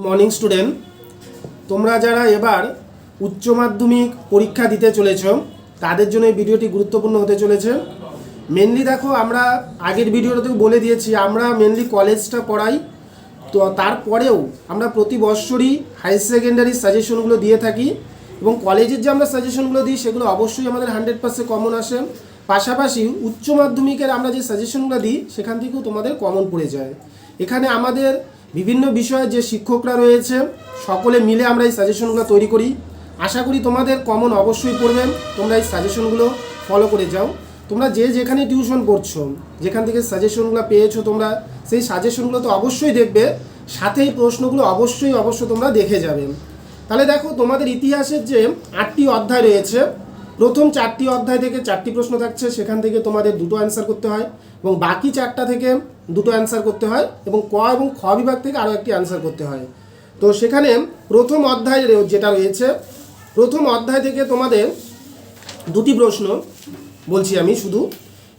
Morning student, তোমরা যারা এবার উচ্চ মাধ্যমিক পরীক্ষা দিতে চলেছ তাদের জন্য এই ভিডিওটি গুরুত্বপূর্ণ হতে চলেছে। মেনলি দেখো, আমরা আগের ভিডিওটাতেও বলে দিয়েছি আমরা মেনলি কলেজটা পড়াই, তো তারপরেও আমরা প্রতি বৎসরই হায়ার সেকেন্ডারি সাজেশনগুলো দিয়ে থাকি এবং কলেজের যে আমরা সাজেশনগুলো দিই সেগুলো অবশ্যই আমাদের 100% কমন আসে। পাশাপাশি উচ্চ মাধ্যমিকের আমরা যে সাজেশনগুলো দিই সেখান থেকেও তোমাদের কমন পড়ে যায়। এখানে আমাদের বিভিন্ন বিষয়ে যে শিক্ষকরা রয়েছে সকলে মিলে আমরা এই সাজেশনগুলো তৈরি করি। আশা করি তোমাদের কমন অবশ্যই পড়বে, তোমরা এই সাজেশনগুলো ফলো করে যাও। তোমরা যে যেখানে টিউশন পড়ছো, যেখান থেকে সাজেশনগুলো পেয়েছো, তোমরা সেই সাজেশনগুলো তো অবশ্যই দেখবে, সাথে এই প্রশ্নগুলো অবশ্যই তোমরা দেখে যাবে। তাহলে দেখো, তোমাদের ইতিহাসের যে 8টি অধ্যায় রয়েছে, প্রথম 4টি অধ্যায় থেকে 4টি প্রশ্ন থাকছে, সেখান থেকে তোমাদের 2টো অ্যান্সার করতে হয় এবং বাকি 4টা থেকে 2টো অ্যান্সার করতে হয় এবং ক এবং খ বিভাগ থেকে আরও একটি অ্যান্সার করতে হয়। তো সেখানে প্রথম অধ্যায় যেটা রয়েছে, প্রথম অধ্যায় থেকে তোমাদের 2টি প্রশ্ন বলছি আমি শুধু,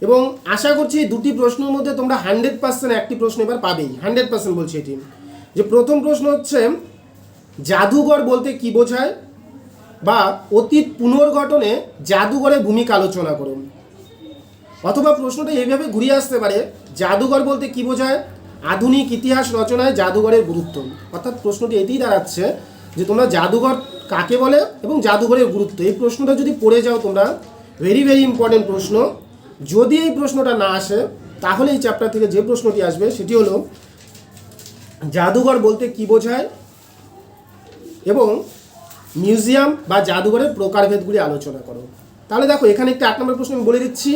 এবং আশা করছি এই 2টি প্রশ্নের মধ্যে তোমরা 100% একটি প্রশ্ন এবার পাবেই, 100% বলছি এটি। যে প্রথম প্রশ্ন হচ্ছে, জাদুঘর বলতে কি বোঝায়, বা অতীত পুনর্গঠনে জাদুঘরের ভূমিকা আলোচনা করুন। অথবা প্রশ্নটা এইভাবে ঘুরিয়ে আসতে পারে, জাদুঘর বলতে কি বোঝায়, আধুনিক ইতিহাস রচনায় জাদুঘরের গুরুত্ব। অর্থাৎ প্রশ্নটি এতেই দাঁড়াচ্ছে যে তোমরা জাদুঘর কাকে বলে এবং জাদুঘরের গুরুত্ব। এই প্রশ্নটা যদি পড়ে যাও তোমরা, ভেরি ভেরি ইম্পর্টেন্ট প্রশ্ন। যদি এই প্রশ্নটা না আসে তাহলে এই চ্যাপ্টার থেকে যে প্রশ্নটি আসবে সেটি হলো, জাদুঘর বলতে কি বোঝায় এবং মিউজিয়াম বা জাদুঘরের প্রকারভেদগুলি আলোচনা করো। তাহলে দেখো, এখানে একটা 8 নম্বর প্রশ্ন আমি বলে দিচ্ছি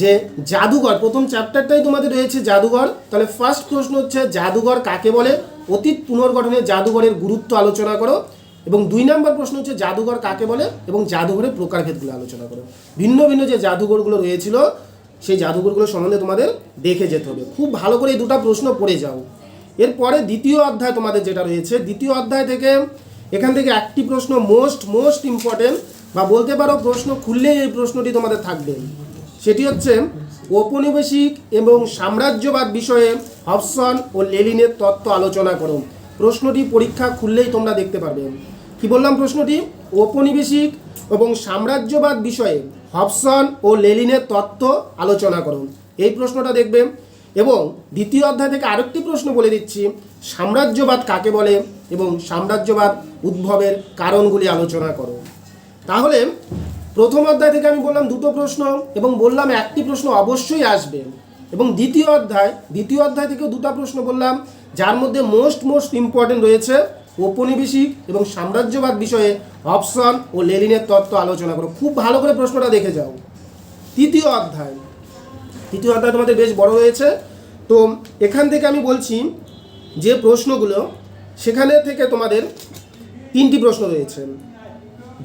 যে জাদুঘর, প্রথম চ্যাপ্টারটাই তোমাদের রয়েছে জাদুঘর। তাহলে ফার্স্ট প্রশ্ন হচ্ছে, জাদুঘর কাকে বলে, অতীত পুনর্গঠনে জাদুঘরের গুরুত্ব আলোচনা করো। এবং 2 নম্বর প্রশ্ন হচ্ছে, জাদুঘর কাকে বলে এবং জাদুঘরের প্রকারভেদগুলো আলোচনা করো। ভিন্ন ভিন্ন যে জাদুঘরগুলো রয়েছিল সেই জাদুঘরগুলো সম্বন্ধে তোমাদের দেখে যেতে হবে। খুব ভালো করে এই 2টা প্রশ্ন পড়ে যাও। এরপরে দ্বিতীয় অধ্যায় তোমাদের যেটা রয়েছে, দ্বিতীয় অধ্যায় থেকে এখান থেকে একটি প্রশ্ন মোস্ট ইম্পর্টেন্ট, বা বলতে পারো প্রশ্ন খুললে এই প্রশ্নটি তোমাদের থাকবে। সেটি হচ্ছে, ঔপনিবেশিক এবং সাম্রাজ্যবাদ বিষয়ে হবসন ও লেনিনের তত্ত্ব আলোচনা করো। প্রশ্নটি পরীক্ষা খুললেই তোমরা দেখতে পারবে। কি বললাম প্রশ্নটি? ঔপনিবেশিক এবং সাম্রাজ্যবাদ বিষয়ে হবসন ও লেনিনের তত্ত্ব আলোচনা করো, এই প্রশ্নটা দেখবে। এবং দ্বিতীয় অধ্যায় থেকে আরেকটি প্রশ্ন বলে দিচ্ছি, সাম্রাজ্যবাদ কাকে বলে এবং সাম্রাজ্যবাদ উদ্ভবের কারণগুলি আলোচনা করো। তাহলে প্রথম অধ্যায় থেকে আমি বললাম 2টো প্রশ্ন এবং বললাম একটি প্রশ্ন অবশ্যই আসবে। এবং দ্বিতীয় অধ্যায় থেকেও 2টা প্রশ্ন বললাম, যার মধ্যে মোস্ট ইম্পর্টেন্ট রয়েছে ঔপনিবেশিক এবং সাম্রাজ্যবাদ বিষয়ে হবসন ও লেনিনের তত্ত্ব আলোচনা করো। খুব ভালো করে প্রশ্নটা দেখে যাও। তৃতীয় অধ্যায় তোমাদের বেশ বড় রয়েছে। তো এখান থেকে আমি বলছি যে প্রশ্নগুলো, সেখানে থেকে তোমাদের 3টি প্রশ্ন রয়েছে।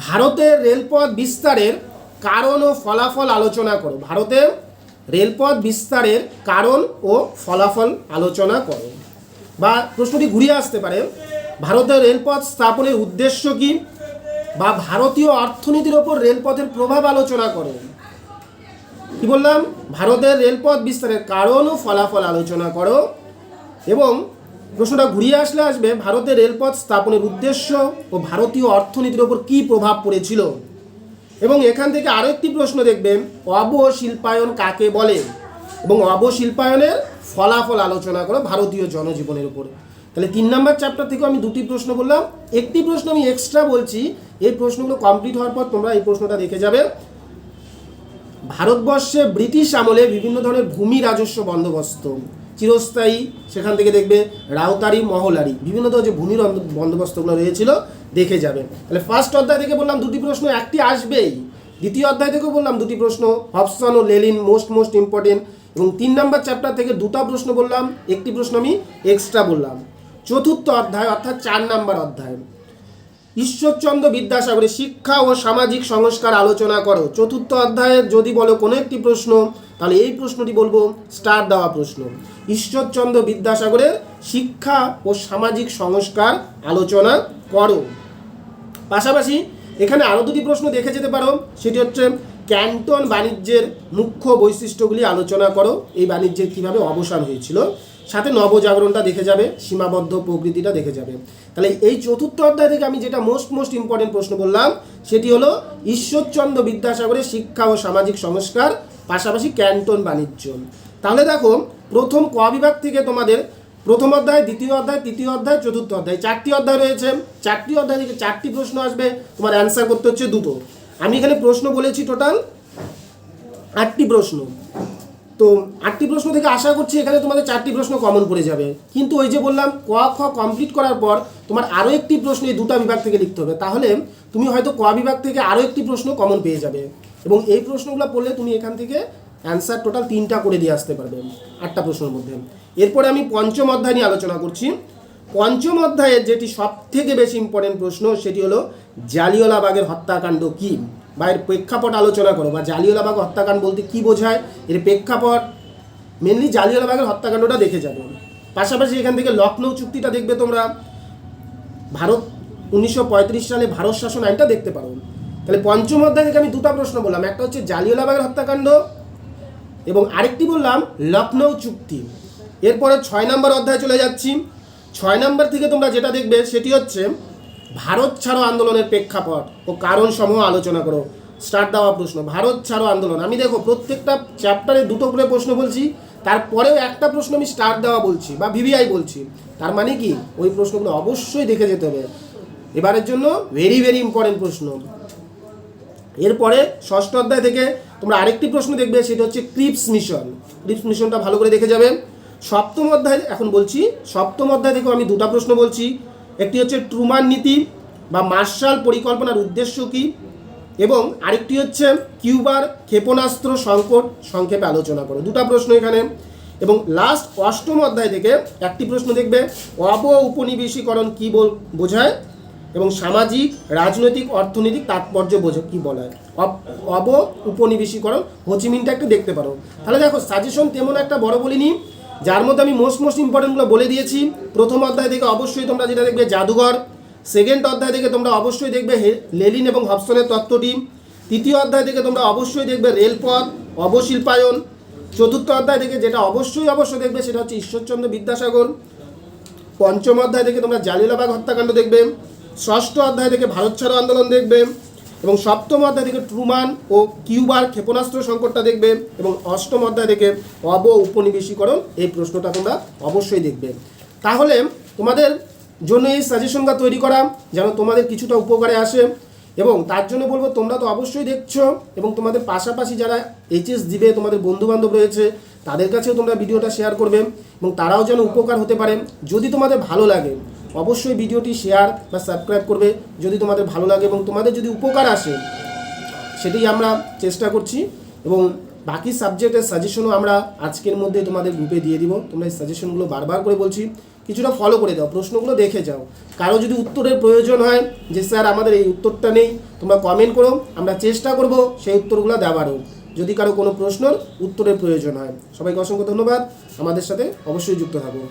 ভারতের রেলপথ বিস্তারের কারণ ও ফলাফল আলোচনা করো। ভারতের রেলপথ বিস্তারের কারণ ও ফলাফল আলোচনা করো। বা প্রশ্নটি ঘুরিয়ে আসতে পারে, ভারতের রেলপথ স্থাপনের উদ্দেশ্য কী, বা ভারতীয় অর্থনীতির ওপর রেলপথের প্রভাব আলোচনা করো। কি বললাম? ভারতের রেলপথ বিস্তারের কারণ ও ফলাফল আলোচনা করো। এবং প্রশ্নটা ঘুরিয়ে আসবে, ভারতের রেলপথ স্থাপনের উদ্দেশ্য ও ভারতীয় অর্থনীতির ওপর কী প্রভাব পড়েছিল। এবং এখান থেকে আরও একটি প্রশ্ন দেখবেন, অবশিল্পায়ন কাকে বলে এবং অবশিল্পায়নের ফলাফল আলোচনা করো ভারতীয় জনজীবনের উপর। তাহলে 3 নম্বর চ্যাপ্টার থেকেও আমি 2টি প্রশ্ন বললাম, একটি প্রশ্ন আমি এক্সট্রা বলছি। এই প্রশ্নগুলো কমপ্লিট হওয়ার পর তোমরা এই প্রশ্নটা দেখে যাবে। ভারতবর্ষে ব্রিটিশ আমলে বিভিন্ন ধরনের ভূমি রাজস্ব বন্দোবস্ত চিরস্থায়ী, সেখান থেকে দেখবে রাউতারি, মহলারি, বিভিন্ন ধরনের যে ভূমির বন্দোবস্তগুলো রয়েছিল দেখে যাবে। তাহলে ফার্স্ট অধ্যায় থেকে বললাম 2টি প্রশ্ন, একটি আসবেই। দ্বিতীয় অধ্যায় থেকেও বললাম 2টি প্রশ্ন, হবসন ও লেনিন মোস্ট ইম্পর্টেন্ট। এবং 3 নম্বর চ্যাপ্টার থেকে 2টা প্রশ্ন বললাম, একটি প্রশ্ন আমি এক্সট্রা বললাম। চতুর্থ অধ্যায় অর্থাৎ 4 নম্বর অধ্যায়, ঈশ্বরচন্দ্র বিদ্যাসাগরের শিক্ষা ও সামাজিক সংস্কার আলোচনা করো। চতুর্থ অধ্যায়ের যদি বলো কোনো একটি প্রশ্ন, তাহলে এই প্রশ্নটি বলবো স্টার দেওয়া প্রশ্ন, ঈশ্বরচন্দ্র বিদ্যাসাগরের শিক্ষা ও সামাজিক সংস্কার আলোচনা করো। পাশাপাশি এখানে আরও 2টি প্রশ্ন দেখে যেতে পারো, সেটি হচ্ছে, ক্যান্টন বাণিজ্যের মুখ্য বৈশিষ্ট্যগুলি আলোচনা করো। এই বাণিজ্যের কীভাবে অবসান হয়েছিল সাথে নবজাগরণটা দেখে যাবে, সীমাবদ্ধ প্রকৃতিটা দেখে যাবে। তাহলে এই চতুর্থ অধ্যায় থেকে আমি যেটা মোস্ট ইম্পর্টেন্ট প্রশ্ন বললাম সেটি হলো ঈশ্বরচন্দ্র বিদ্যাসাগরের শিক্ষা ও সামাজিক সংস্কার, পাশাপাশি ক্যান্টন বাণিজ্য। তাহলে দেখো প্রথম ক বিভাগ থেকে তোমাদের প্রথম অধ্যায়, দ্বিতীয় অধ্যায়, তৃতীয় অধ্যায়, চতুর্থ অধ্যায়, 4টি অধ্যায় রয়েছে। 4টি অধ্যায় থেকে 4টি প্রশ্ন আসবে, তোমার অ্যান্সার করতে হচ্ছে 2টো। আমি এখানে প্রশ্ন বলেছি টোটাল 8টি প্রশ্ন। তো 8টি প্রশ্ন থেকে আশা করছি এখানে তোমাদের 4টি প্রশ্ন কমন পড়ে যাবে। কিন্তু ওই যে বললাম ক খ কমপ্লিট করার পর তোমার আরও একটি প্রশ্ন এই 2টা বিভাগ থেকে লিখতে হবে, তাহলে তুমি হয়তো ক বিভাগ থেকে আরও একটি প্রশ্ন কমন পেয়ে যাবে, এবং এই প্রশ্নগুলো পড়লে তুমি এখান থেকে অ্যান্সার টোটাল 3টা করে দিয়ে আসতে পারবে 8টা প্রশ্নের মধ্যে। এরপরে আমি পঞ্চম অধ্যায় নিয়ে আলোচনা করছি। পঞ্চম অধ্যায়ের যেটি সবথেকে বেশি ইম্পর্টেন্ট প্রশ্ন সেটি হলো জালিয়ানওয়ালাবাগের হত্যাকাণ্ড কী, বা এর প্রেক্ষাপট আলোচনা করো, বা জালিয়ানওয়ালাবাগ হত্যাকাণ্ড বলতে কী বোঝায়, এর প্রেক্ষাপট, মেনলি জালিয়ানওয়ালাবাগের হত্যাকাণ্ডটা দেখে যাবে। পাশাপাশি এখান থেকে লখনৌ চুক্তিটা দেখবে তোমরা, ভারত 1935 সালে ভারত শাসন আইনটা দেখতে পারো। তাহলে পঞ্চম অধ্যায় থেকে আমি 2টা প্রশ্ন বললাম, একটা হচ্ছে জালিয়ানওয়ালাবাগের হত্যাকাণ্ড এবং আরেকটি বললাম লখনৌ চুক্তি। এরপরে 6 নম্বর অধ্যায়ে চলে যাচ্ছি। 6 নম্বর থেকে তোমরা যেটা দেখবে সেটি হচ্ছে ভারত ছাড়ো আন্দোলনের প্রেক্ষাপট ও কারণ সমূহ আলোচনা করো। স্টার্ট দেওয়া প্রশ্ন, ভারত ছাড়ো আন্দোলন। আমি দেখো প্রত্যেকটা চ্যাপ্টারে 2টো করে প্রশ্ন বলছি, তারপরেও একটা প্রশ্ন আমি স্টার্ট দেওয়া বলছি বা ভিভিআই বলছি। তার মানে কি ওই প্রশ্নগুলো অবশ্যই দেখে যেতে হবে, এবারের জন্য ভেরি ইম্পর্টেন্ট প্রশ্ন। এরপরে 6ষ্ঠ অধ্যায় থেকে তোমরা আরেকটি প্রশ্ন দেখবে, সেটা হচ্ছে ক্রিপস মিশন। ক্রিপস মিশনটা ভালো করে দেখে যাবে। 7ম অধ্যায় এখন বলছি, 7ম অধ্যায় থেকেও আমি 2টা প্রশ্ন বলছি। একটি হচ্ছে ট্রুমান নীতি বা মার্শাল পরিকল্পনার উদ্দেশ্য কী, এবং আরেকটি হচ্ছে কিউবার ক্ষেপণাস্ত্র সংকট সংক্ষেপে আলোচনা করো। 2টা প্রশ্ন এখানে। এবং লাস্ট 8ম অধ্যায় থেকে একটি প্রশ্ন দেখবে, অব উপনিবেশীকরণ কী বোঝায় এবং সামাজিক, রাজনৈতিক, অর্থনৈতিক তাৎপর্য বোঝে কী বলা হয়। অব উপনিবেশীকরণ হোচিমিনটা একটু দেখতে পারো। তাহলে দেখো সাজেশন তেমন একটা বড় বলিনি, যার মধ্যে আমি মোস্ট ইম্পর্টেন্টগুলো বলে দিয়েছি। প্রথম অধ্যায় থেকে অবশ্যই তোমরা যেটা দেখবে জাদুঘর, সেকেন্ড অধ্যায় থেকে তোমরা অবশ্যই দেখবে লেনিন এবং হবসনের তত্ত্বটি, তৃতীয় অধ্যায় থেকে তোমরা অবশ্যই দেখবে রেলপথ, অবশিল্পায়ন, চতুর্থ অধ্যায় থেকে যেটা অবশ্যই দেখবে সেটা হচ্ছে ঈশ্বরচন্দ্র বিদ্যাসাগর, পঞ্চম অধ্যায় থেকে তোমরা জালিয়ানওয়ালাবাগ হত্যাকাণ্ড দেখবে, ষষ্ঠ অধ্যায় থেকে ভারত ছাড়ো আন্দোলন দেখবে, এবং সপ্তম অধ্যায় থেকে ট্রুমান ও কিউবার ক্ষেপণাস্ত্র সংকটটা দেখবে, এবং অষ্টম অধ্যায় থেকে অব উপনিবেশীকরণ এই প্রশ্নটা তোমরা অবশ্যই দেখবে। তাহলে তোমাদের জন্য এই সাজেশনটা তৈরি করা যেন তোমাদের কিছুটা উপকারে আসে, এবং তার জন্য বলবো তোমরা তো অবশ্যই দেখছো, এবং তোমাদের পাশাপাশি যারা এইচএস দিবে তোমাদের বন্ধুবান্ধব রয়েছে তাদের কাছেও তোমরা ভিডিওটা শেয়ার করবে, এবং তারাও যেন উপকার হতে পারে। যদি তোমাদের ভালো লাগে অবশ্যই ভিডিওটি শেয়ার বা সাবস্ক্রাইব করবে যদি তোমাদের ভালো লাগে, এবং তোমাদের যদি উপকার আসে সেটাই আমরা চেষ্টা করছি। এবং বাকি সাবজেক্টের সাজেশনও আমরা আজকের মধ্যে তোমাদের গ্রুপে দিয়ে দিব। তোমরা এই সাজেশনগুলো বারবার করে বলছি কিছুটা ফলো করে দাও, প্রশ্নগুলো দেখে যাও। কারো যদি উত্তরের প্রয়োজন হয় যে স্যার আমাদের এই উত্তরটা নেই, তোমরা কমেন্ট করো, আমরা চেষ্টা করব সেই উত্তরগুলো দেওয়ারও, যদি কারো কোনো প্রশ্নের উত্তরের প্রয়োজন হয়। সবাইকে অসংখ্য ধন্যবাদ, আমাদের সাথে অবশ্যই যুক্ত থাকো।